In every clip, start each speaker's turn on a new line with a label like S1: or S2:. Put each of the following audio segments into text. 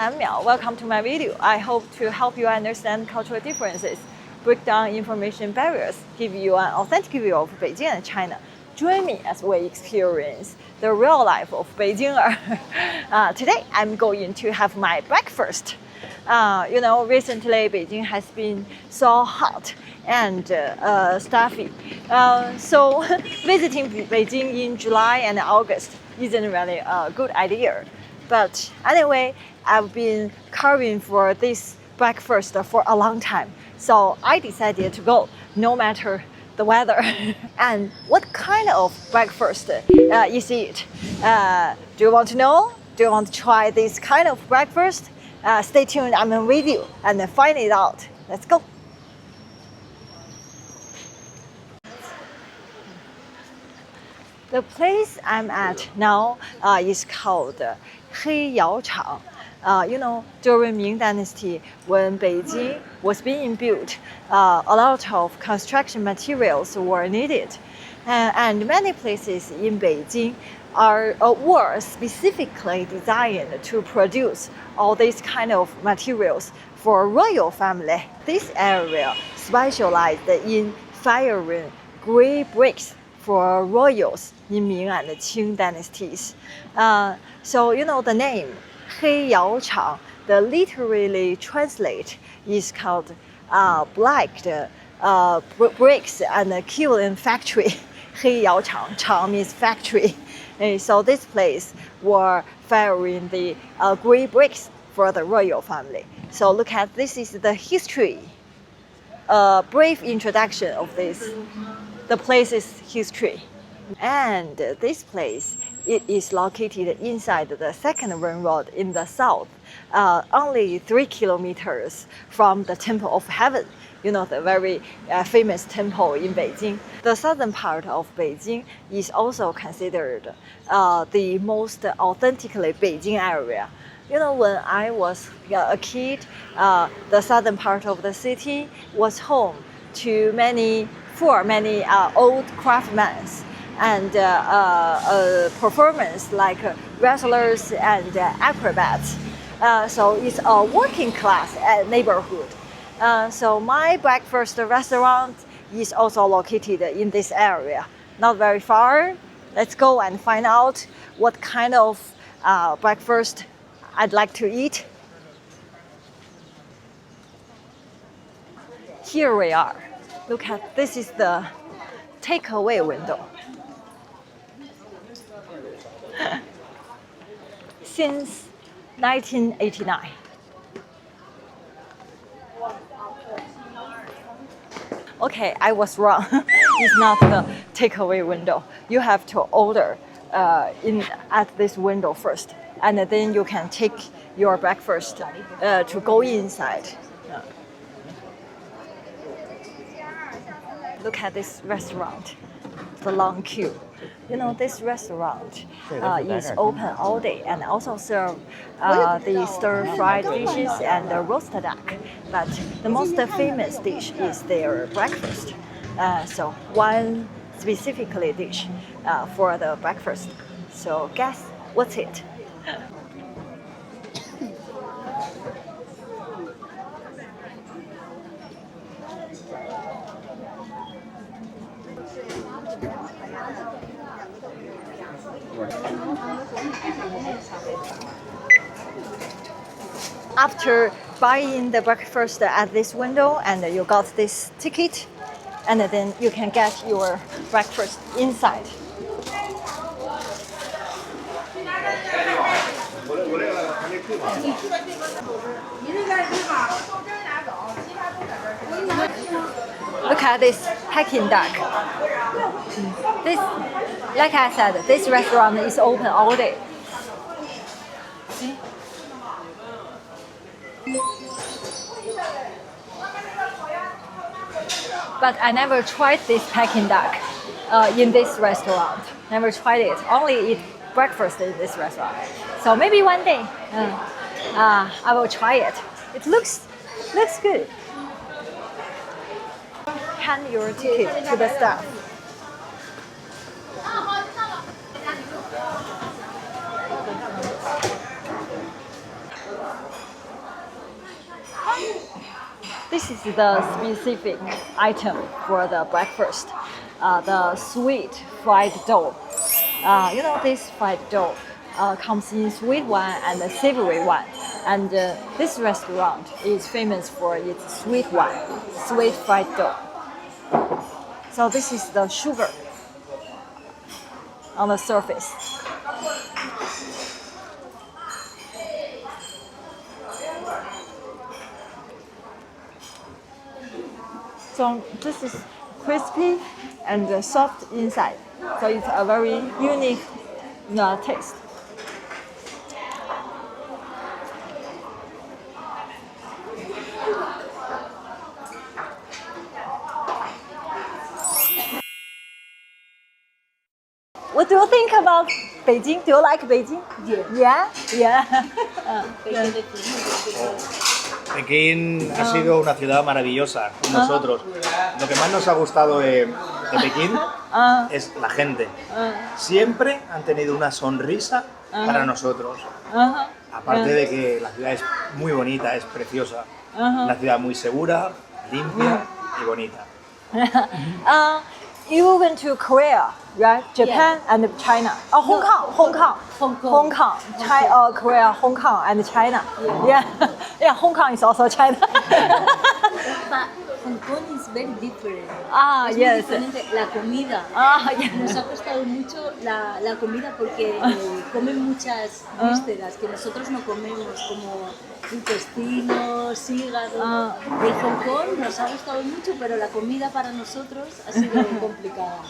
S1: I'm Miao. Welcome to my video. I hope to help you understand cultural differences, break down information barriers, give you an authentic view of Beijing and China. Join me as we experience the real life of Beijinger. Today, I'm going to have my breakfast. Recently Beijing has been so hot and stuffy. So visiting Beijing in July and August isn't really a good idea. But anyway, I've been carving for this breakfast for a long time. So I decided to go no matter the weather. And what kind of breakfast is it? Do you want to know? Do you want to try this kind of breakfast? Stay tuned, I'm with you and find it out. Let's go. The place I'm at now is called Heiyao Chang. During Ming Dynasty, when Beijing was being built, a lot of construction materials were needed. And many places in Beijing were specifically designed to produce all these kind of materials for royal family. This area specialized in firing gray bricks for royals in Ming and Qing dynasties. So the name Heiyao Chang, the literally translate is called black bricks and kiln factory. Heiyao Chang, Chang means factory. So this place were firing the gray bricks for the royal family. So look at this is the history. Brief introduction of this. The place's history. And this place, it is located inside the second ring road in the south, only 3 kilometers from the Temple of Heaven, the very famous temple in Beijing. The southern part of Beijing is also considered the most authentically Beijing area. When I was a kid, the southern part of the city was home to many old craftsmen and performers like wrestlers and acrobats. So it's a working class neighborhood. So my breakfast restaurant is also located in this area, not very far. Let's go and find out what kind of breakfast I'd like to eat. Here we are. Look at this is the takeaway window. Since 1989. Okay, I was wrong. It's not the takeaway window. You have to order at this window first, and then you can take your breakfast to go inside. Look at this restaurant, the long queue. This restaurant is open all day and also serve the stir-fried dishes and the roasted duck. But the most famous dish is their breakfast. So one specifically dish for the breakfast. So guess what's it? After buying the breakfast at this window and you got this ticket, and then you can get your breakfast inside. Look at this Peking duck. This, like I said, this restaurant is open all day. See? But I never tried this Peking duck in this restaurant. Never tried it. Only eat breakfast in this restaurant. So maybe one day I will try it. It looks good. Hand your ticket to the staff. this is the specific item for the breakfast. The sweet fried dough. This fried dough comes in sweet one and a savory one. And this restaurant is famous for its sweet one, sweet fried dough. So this is the sugar on the surface. So this is crispy and soft inside. So it's a very unique taste. What do you think about Beijing? Do you like Beijing? Yeah. Yeah.
S2: Pekín ha sido una ciudad maravillosa con nosotros. Lo que más nos ha gustado de Pekín es la gente. Siempre han tenido una sonrisa para nosotros. Aparte de que la ciudad es muy bonita, es preciosa. Una ciudad muy segura, limpia y bonita.
S1: You went to Korea, right? Japan and China. Hong Kong, China, Korea, Hong Kong and China. Yeah, yeah. Hong Kong is also China.
S3: But Hong Kong is very different. Es muy diferente. La comida. Nos ha costado mucho la comida porque comen muchas vísceras que nosotros no comemos, como intestinos, hígado. En Hong Kong nos ha gustado mucho, pero la comida para nosotros ha sido complicada.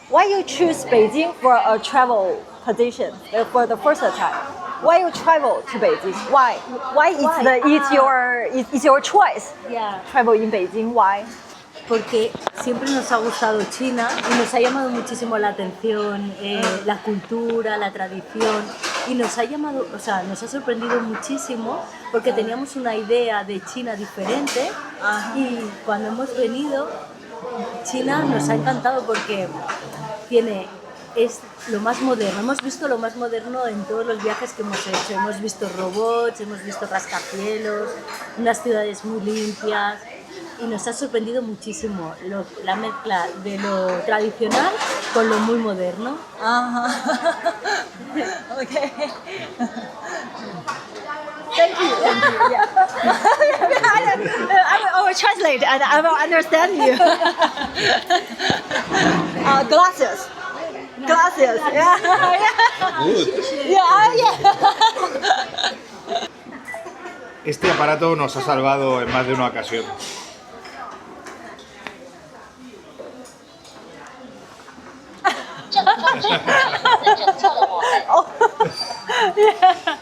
S1: Why you choose Beijing for a travel position for the first time? Why you travel to Beijing? Why? It's your choice.
S3: Yeah.
S1: Travel in Beijing. Why?
S3: Porque siempre nos ha gustado China y nos ha llamado muchísimo la atención la cultura, la tradición, y nos ha sorprendido muchísimo porque teníamos una idea de China diferente. Y cuando hemos venido, China nos ha encantado porque es lo más moderno. Hemos visto lo más moderno en todos los viajes que hemos hecho. Hemos visto robots, hemos visto rascacielos, unas ciudades muy limpias, y nos ha sorprendido muchísimo la mezcla de lo tradicional con lo muy moderno.
S1: Okay. Thank you. Yeah. I will translate and I will understand you. Glasses. Yeah.
S2: Good.
S1: Yeah.
S2: Este aparato nos ha salvado en más de una ocasión.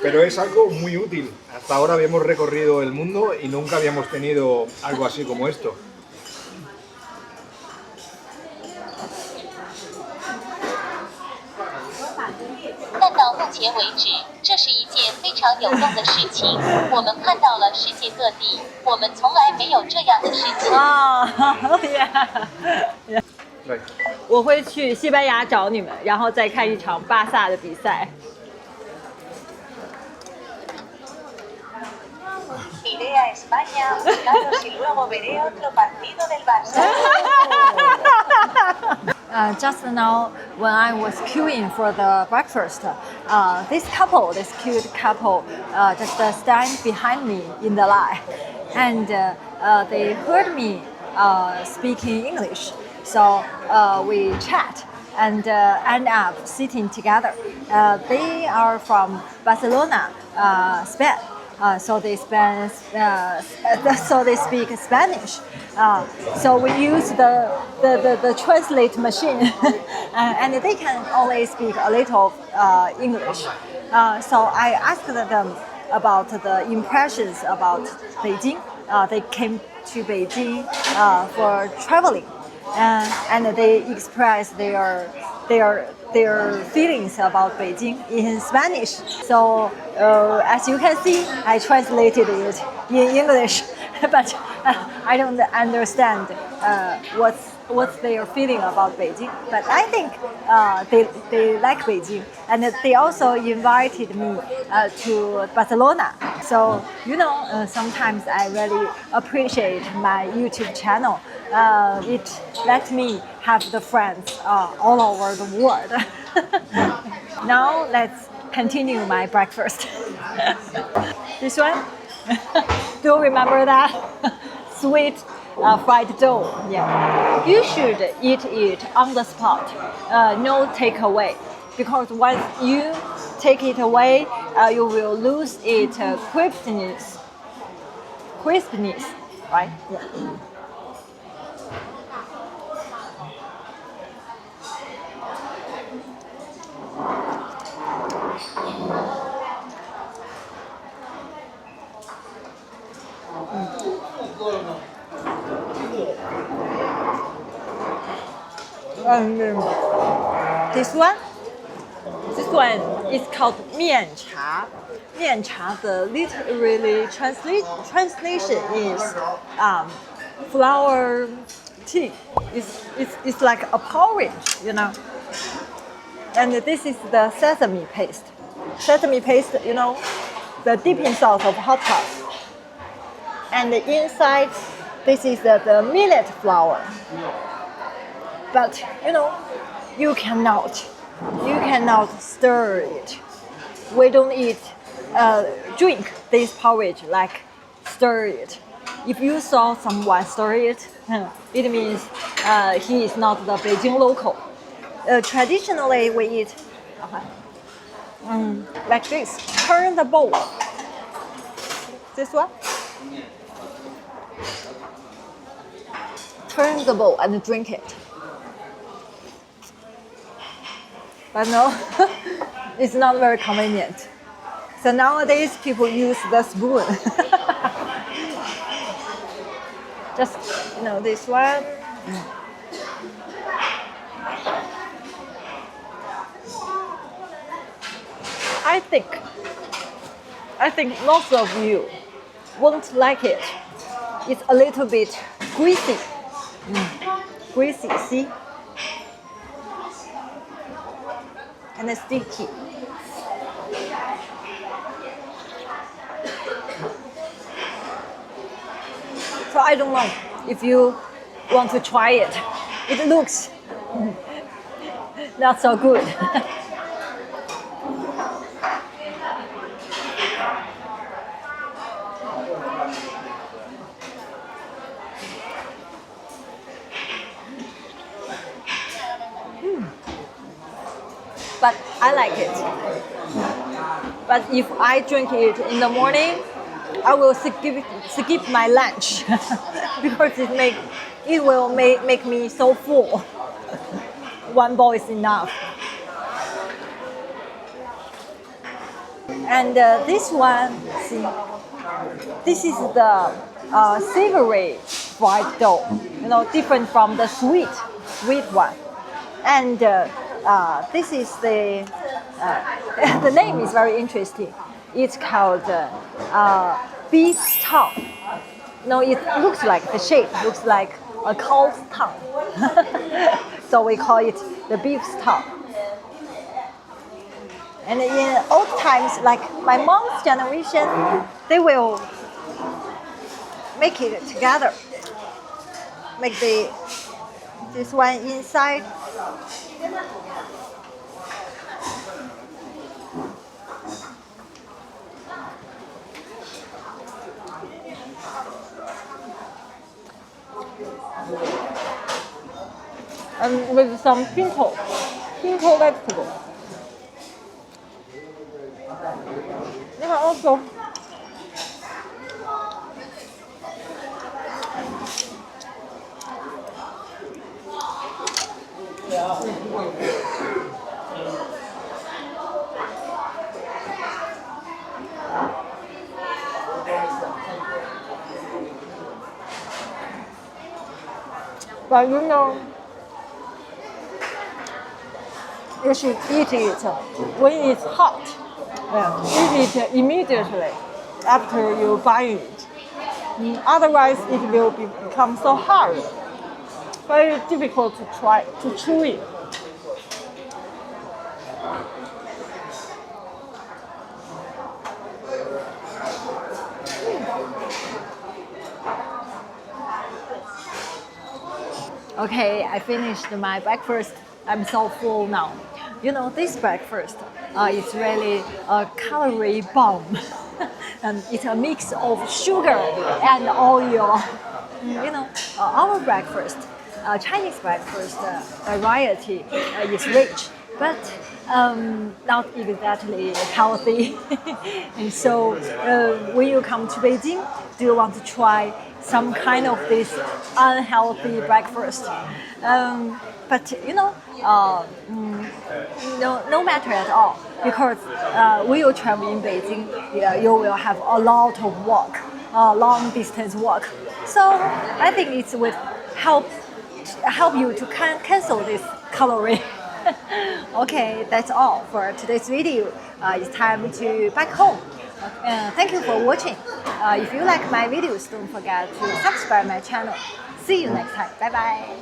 S2: Pero es algo muy útil. Hasta ahora habíamos recorrido el mundo y nunca habíamos tenido algo así como esto.
S1: Yeah. 我会去西班牙找你们，然后再看一场巴萨的比赛。
S4: Iré a España a buscaros y luego veré otro partido del Barcelona.
S1: Just now, when I was queuing for the breakfast, this cute couple, just stand behind me in the line, and they heard me speaking English. So we chat and end up sitting together. They are from Barcelona, Spain. So they speak Spanish. So we use the translate machine, and they can only speak a little English. So I asked them about the impressions about Beijing. They came to Beijing for traveling. And they express their feelings about Beijing in Spanish. So as you can see, I translated it in English, but I don't understand what's their feeling about Beijing. But I think they like Beijing, and they also invited me to Barcelona So, sometimes I really appreciate my YouTube channel. It lets me have the friends all over the world. Now let's continue my breakfast. This one? Do you remember that? Sweet fried dough. Yeah. You should eat it on the spot. No takeaway. Because once you take it away, you will lose its crispness. Crispness, right? Yeah. And this one is called Miancha. Miancha, the literally translation is flour tea. It's like a porridge, And this is the sesame paste. Sesame paste, the dipping sauce of hot pot. And inside, this is the millet flour. But you cannot stir it. We don't drink this porridge like stir it. If you saw someone stir it, it means he is not the Beijing local. Traditionally, we eat like this. Turn the bowl. This one. Turn the bowl and drink it. But no, it's not very convenient. So nowadays people use the spoon. Just, this one. I think most of you won't like it. It's a little bit greasy. Greasy, see? And sticky. So I don't know if you want to try it. It looks not so good. But I like it. But if I drink it in the morning, I will skip my lunch because it will make me so full. One bowl is enough. And this one, see, this is the savory fried dough. Different from the sweet one. And this is the name is very interesting. It's called beef tongue. It looks like the shape looks like a cow's tongue. So we call it the beef's tongue. And in old times, like my mom's generation, they will make it together. Make this one inside. And with some pinto vegetable. You can also but you should eat it when it's hot. Eat it immediately after you buy it. Otherwise, it will become so hard. Very difficult to chew it. Okay, I finished my breakfast. I'm so full now. You know, this breakfast is really a calorie bomb. And it's a mix of sugar and oil. You know, our breakfast, Chinese breakfast variety is rich, but not exactly healthy. And so when you come to Beijing, do you want to try some kind of this unhealthy breakfast? But you know, no matter at all, because when you travel in Beijing, you will have a lot of walk, long distance walk. So I think it would help you to cancel this calorie. Okay, that's all for today's video. It's time to back home. Thank you for watching. If you like my videos, don't forget to subscribe my channel. See you next time. Bye bye.